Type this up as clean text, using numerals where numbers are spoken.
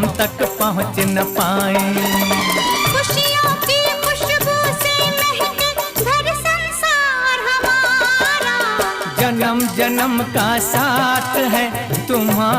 हम तक पहुँच न पाए। खुशियों की खुशबू से महके घर संसार हमारा, जन्म जन्म का साथ है तुम्हारा।